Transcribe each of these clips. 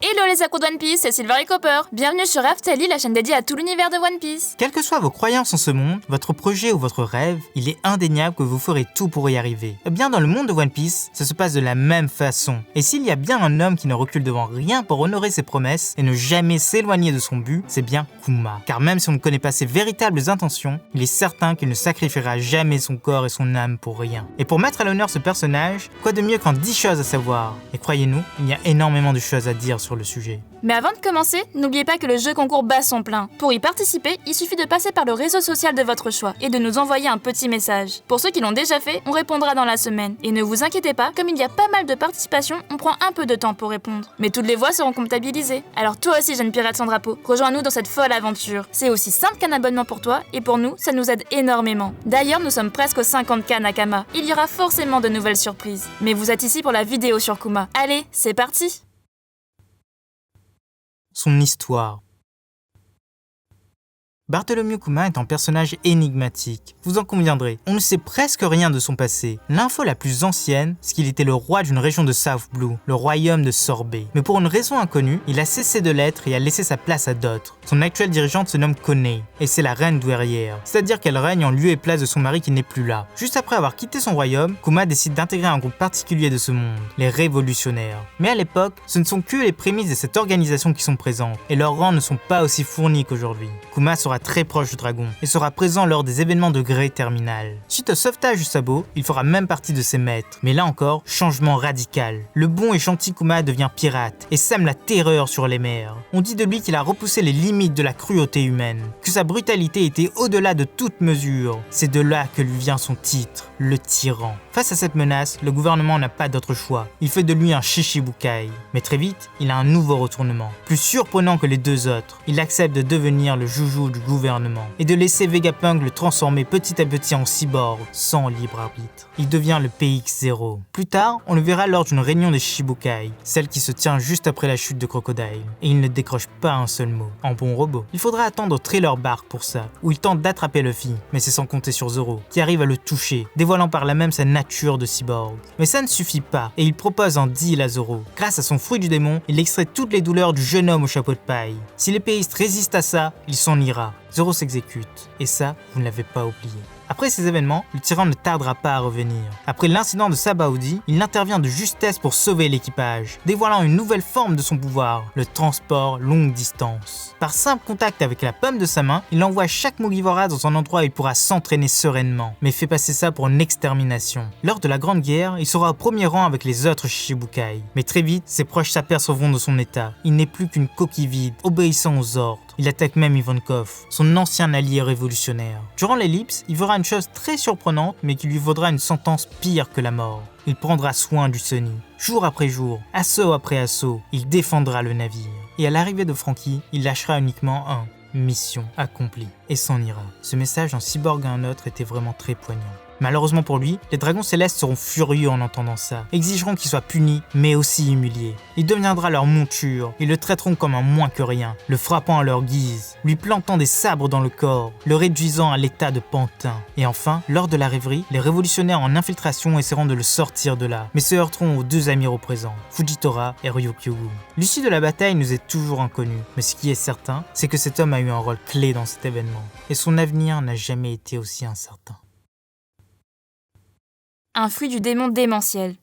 Hello les accros de One Piece, c'est Silver et Copper. Bienvenue sur Raftali, la chaîne dédiée à tout l'univers de One Piece. Quelles que soient vos croyances en ce monde, votre projet ou votre rêve, il est indéniable que vous ferez tout pour y arriver. Et bien dans le monde de One Piece, ça se passe de la même façon. Et s'il y a bien un homme qui ne recule devant rien pour honorer ses promesses et ne jamais s'éloigner de son but, c'est bien Kuma. Car même si on ne connaît pas ses véritables intentions, il est certain qu'il ne sacrifiera jamais son corps et son âme pour rien. Et pour mettre à l'honneur ce personnage, quoi de mieux qu'en 10 choses à savoir? Et croyez-nous, il y a énormément de choses à dire sur le sujet. Mais avant de commencer, n'oubliez pas que le jeu concours bat son plein. Pour y participer, il suffit de passer par le réseau social de votre choix et de nous envoyer un petit message. Pour ceux qui l'ont déjà fait, on répondra dans la semaine. Et ne vous inquiétez pas, comme il y a pas mal de participation, on prend un peu de temps pour répondre. Mais toutes les voix seront comptabilisées. Alors toi aussi, jeune pirate sans drapeau, rejoins-nous dans cette folle aventure. C'est aussi simple qu'un abonnement pour toi, et pour nous, ça nous aide énormément. D'ailleurs, nous sommes presque aux 50K Nakama. Il y aura forcément de nouvelles surprises. Mais vous êtes ici pour la vidéo sur Kuma. Allez, c'est parti! Son histoire. Bartholomew Kuma est un personnage énigmatique. Vous en conviendrez, on ne sait presque rien de son passé. L'info la plus ancienne, c'est qu'il était le roi d'une région de South Blue, le royaume de Sorbet. Mais pour une raison inconnue, il a cessé de l'être et a laissé sa place à d'autres. Son actuelle dirigeante se nomme Koné, et c'est la reine douairière, c'est-à-dire qu'elle règne en lieu et place de son mari qui n'est plus là. Juste après avoir quitté son royaume, Kuma décide d'intégrer un groupe particulier de ce monde, les révolutionnaires. Mais à l'époque, ce ne sont que les prémices de cette organisation qui sont présentes, et leurs rangs ne sont pas aussi fournis qu'aujourd'hui. Kuma sera très proche du dragon et sera présent lors des événements de gré terminal. Suite au sauvetage du sabot, il fera même partie de ses maîtres. Mais là encore, changement radical. Le bon et gentil Kuma devient pirate et sème la terreur sur les mers. On dit de lui qu'il a repoussé les limites de la cruauté humaine, que sa brutalité était au-delà de toute mesure. C'est de là que lui vient son titre, le tyran. Face à cette menace, le gouvernement n'a pas d'autre choix. Il fait de lui un Shichibukai. Mais très vite, il a un nouveau retournement. Plus surprenant que les deux autres, il accepte de devenir le joujou du gouvernement et de laisser Vegapunk le transformer petit à petit en cyborg, sans libre arbitre. Il devient le PX-0. Plus tard, on le verra lors d'une réunion des Shichibukai, celle qui se tient juste après la chute de Crocodile. Et il ne décroche pas un seul mot, en bon robot. Il faudra attendre au Trailer Bark pour ça, où il tente d'attraper Luffy, mais c'est sans compter sur Zoro, qui arrive à le toucher, dévoilant par là même sa nature de cyborg. Mais ça ne suffit pas, et il propose un deal à Zoro. Grâce à son fruit du démon, il extrait toutes les douleurs du jeune homme au chapeau de paille. Si l'épéiste résiste à ça, il s'en ira. Zoro s'exécute, et ça, vous ne l'avez pas oublié. Après ces événements, le tyran ne tardera pas à revenir. Après l'incident de Sabaody, il intervient de justesse pour sauver l'équipage, dévoilant une nouvelle forme de son pouvoir, le transport longue distance. Par simple contact avec la paume de sa main, il envoie chaque Mugiwara dans un endroit où il pourra s'entraîner sereinement, mais fait passer ça pour une extermination. Lors de la Grande Guerre, il sera au premier rang avec les autres Shichibukai. Mais très vite, ses proches s'apercevront de son état. Il n'est plus qu'une coquille vide, obéissant aux ordres. Il attaque même Ivankov, son ancien allié révolutionnaire. Durant l'ellipse, il verra une chose très surprenante, mais qui lui vaudra une sentence pire que la mort. Il prendra soin du Sunny. Jour après jour, assaut après assaut, il défendra le navire. Et à l'arrivée de Franky, il lâchera uniquement un « mission accomplie » et s'en ira. Ce message d'un cyborg à un autre était vraiment très poignant. Malheureusement pour lui, les dragons célestes seront furieux en entendant ça, exigeront qu'il soit puni, mais aussi humilié. Il deviendra leur monture, ils le traiteront comme un moins que rien, le frappant à leur guise, lui plantant des sabres dans le corps, le réduisant à l'état de pantin. Et enfin, lors de la rêverie, les révolutionnaires en infiltration essaieront de le sortir de là, mais se heurteront aux deux amiraux présents, Fujitora et Ryukyu. L'issue de la bataille nous est toujours inconnue, mais ce qui est certain, c'est que cet homme a eu un rôle clé dans cet événement, et son avenir n'a jamais été aussi incertain. Un fruit du démon démentiel.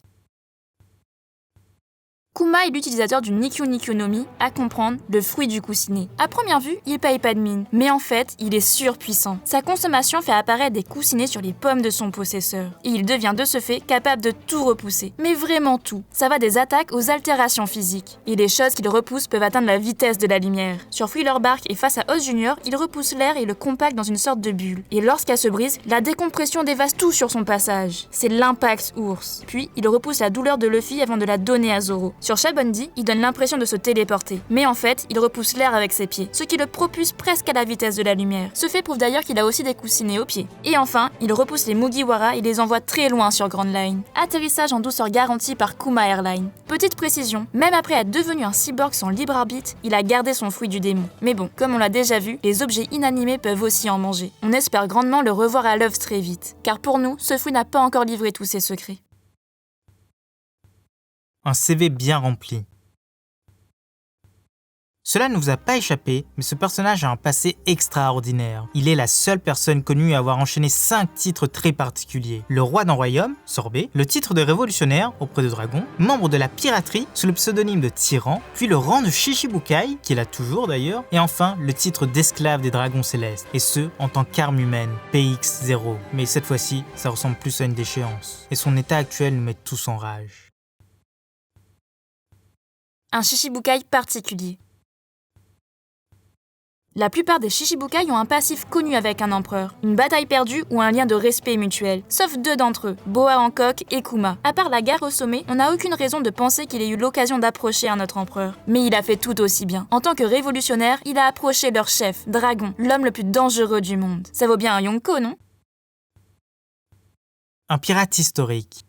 Kuma est l'utilisateur du Nikyu Nikyu no Mi, à comprendre le fruit du coussinet. À première vue, il paye pas de mine, mais en fait, il est surpuissant. Sa consommation fait apparaître des coussinets sur les pommes de son possesseur, et il devient de ce fait capable de tout repousser. Mais vraiment tout. Ça va des attaques aux altérations physiques. Et les choses qu'il repousse peuvent atteindre la vitesse de la lumière. Sur Thriller Bark et face à Oz Junior, il repousse l'air et le compacte dans une sorte de bulle. Et lorsqu'elle se brise, la décompression dévaste tout sur son passage. C'est l'impact ours. Puis, il repousse la douleur de Luffy avant de la donner à Zoro. Sur Shabondi, il donne l'impression de se téléporter, mais en fait, il repousse l'air avec ses pieds, ce qui le propulse presque à la vitesse de la lumière. Ce fait prouve d'ailleurs qu'il a aussi des coussinets aux pieds. Et enfin, il repousse les Mugiwara et les envoie très loin sur Grand Line. Atterrissage en douceur garanti par Kuma Airline. Petite précision, même après être devenu un cyborg sans libre arbitre, il a gardé son fruit du démon. Mais bon, comme on l'a déjà vu, les objets inanimés peuvent aussi en manger. On espère grandement le revoir à l'œuvre très vite, car pour nous, ce fruit n'a pas encore livré tous ses secrets. Un CV bien rempli. Cela ne vous a pas échappé, mais ce personnage a un passé extraordinaire. Il est la seule personne connue à avoir enchaîné 5 titres très particuliers. Le roi d'un royaume, Sorbet, le titre de révolutionnaire auprès de dragons, membre de la piraterie sous le pseudonyme de tyran, puis le rang de Shichibukai, qu'il a toujours d'ailleurs, et enfin le titre d'esclave des dragons célestes, et ce en tant qu'arme humaine, PX0. Mais cette fois-ci, ça ressemble plus à une déchéance. Et son état actuel nous met tous en rage. Un Shichibukai particulier. La plupart des Shichibukai ont un passif connu avec un empereur, une bataille perdue ou un lien de respect mutuel, sauf 2 d'entre eux, Boa Hancock et Kuma. À part la guerre au sommet, on n'a aucune raison de penser qu'il ait eu l'occasion d'approcher un autre empereur. Mais il a fait tout aussi bien. En tant que révolutionnaire, il a approché leur chef, Dragon, l'homme le plus dangereux du monde. Ça vaut bien un Yonko, non? Un pirate historique.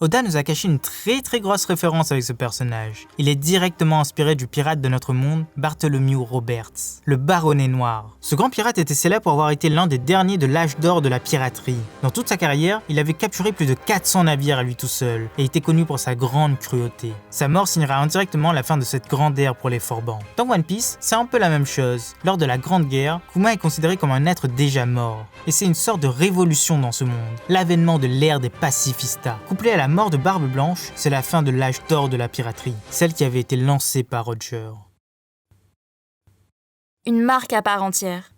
Oda nous a caché une très grosse référence avec ce personnage. Il est directement inspiré du pirate de notre monde, Bartholomew Roberts, le baronnet noir. Ce grand pirate était célèbre pour avoir été l'un des derniers de l'âge d'or de la piraterie. Dans toute sa carrière, il avait capturé plus de 400 navires à lui tout seul, et était connu pour sa grande cruauté. Sa mort signera indirectement la fin de cette grande ère pour les Forbans. Dans One Piece, c'est un peu la même chose. Lors de la Grande Guerre, Kuma est considéré comme un être déjà mort. Et c'est une sorte de révolution dans ce monde, l'avènement de l'ère des pacifistas, couplé à la mort de Barbe Blanche, c'est la fin de l'âge d'or de la piraterie, celle qui avait été lancée par Roger. Une marque à part entière.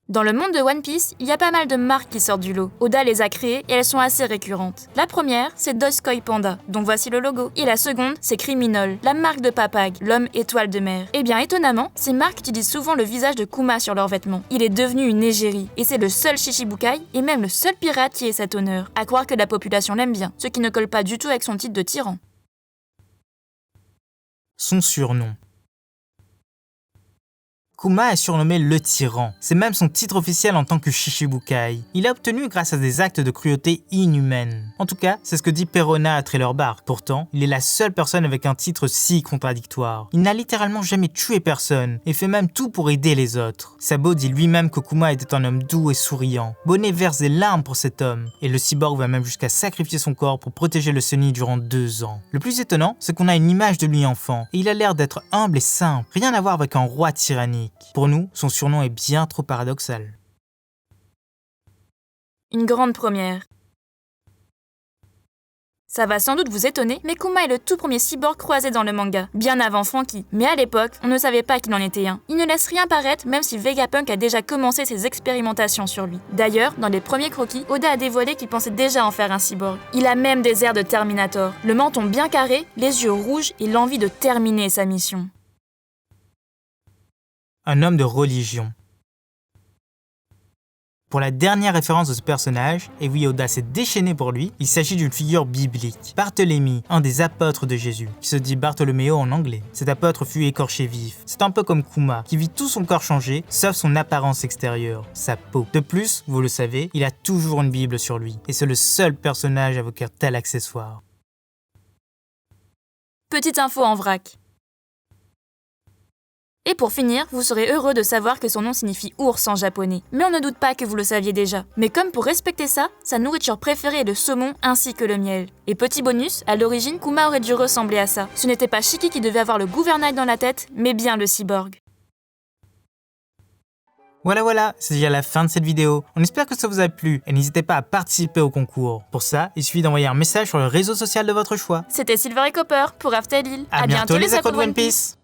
Dans le monde de One Piece, il y a pas mal de marques qui sortent du lot. Oda les a créées et elles sont assez récurrentes. La première, c'est Doskoi Panda, dont voici le logo. Et la seconde, c'est Criminol, la marque de Papag, l'homme étoile de mer. Et bien étonnamment, ces marques utilisent souvent le visage de Kuma sur leurs vêtements. Il est devenu une égérie, et c'est le seul Shichibukai, et même le seul pirate qui ait cet honneur. À croire que la population l'aime bien, ce qui ne colle pas du tout avec son titre de tyran. Son surnom. Kuma est surnommé le tyran. C'est même son titre officiel en tant que Shichibukai. Il a obtenu grâce à des actes de cruauté inhumaine. En tout cas, c'est ce que dit Perona à Trailer Bark. Pourtant, il est la seule personne avec un titre si contradictoire. Il n'a littéralement jamais tué personne, et fait même tout pour aider les autres. Sabo dit lui-même que Kuma était un homme doux et souriant. Bonnet verse des larmes pour cet homme, et le cyborg va même jusqu'à sacrifier son corps pour protéger le Sunny durant 2 ans. Le plus étonnant, c'est qu'on a une image de lui enfant, et il a l'air d'être humble et simple, rien à voir avec un roi tyrannique. Pour nous, son surnom est bien trop paradoxal. Une grande première. Ça va sans doute vous étonner, mais Kuma est le tout premier cyborg croisé dans le manga, bien avant Franky. Mais à l'époque, on ne savait pas qu'il en était un. Il ne laisse rien paraître, même si Vegapunk a déjà commencé ses expérimentations sur lui. D'ailleurs, dans les premiers croquis, Oda a dévoilé qu'il pensait déjà en faire un cyborg. Il a même des airs de Terminator, le menton bien carré, les yeux rouges et l'envie de terminer sa mission. Un homme de religion. Pour la dernière référence de ce personnage, et oui, Oda s'est déchaîné pour lui, il s'agit d'une figure biblique. Barthélemy, un des apôtres de Jésus, qui se dit Bartholoméo en anglais. Cet apôtre fut écorché vif. C'est un peu comme Kuma, qui vit tout son corps changer, sauf son apparence extérieure, sa peau. De plus, vous le savez, il a toujours une Bible sur lui, et c'est le seul personnage à évoquer tel accessoire. Petite info en vrac. Et pour finir, vous serez heureux de savoir que son nom signifie ours en japonais. Mais on ne doute pas que vous le saviez déjà. Mais comme pour respecter ça, sa nourriture préférée est le saumon ainsi que le miel. Et petit bonus, à l'origine, Kuma aurait dû ressembler à ça. Ce n'était pas Shiki qui devait avoir le gouvernail dans la tête, mais bien le cyborg. Voilà, c'est déjà la fin de cette vidéo. On espère que ça vous a plu et n'hésitez pas à participer au concours. Pour ça, il suffit d'envoyer un message sur le réseau social de votre choix. C'était Silver et Copper pour After Lille. À bientôt les accros de One Piece.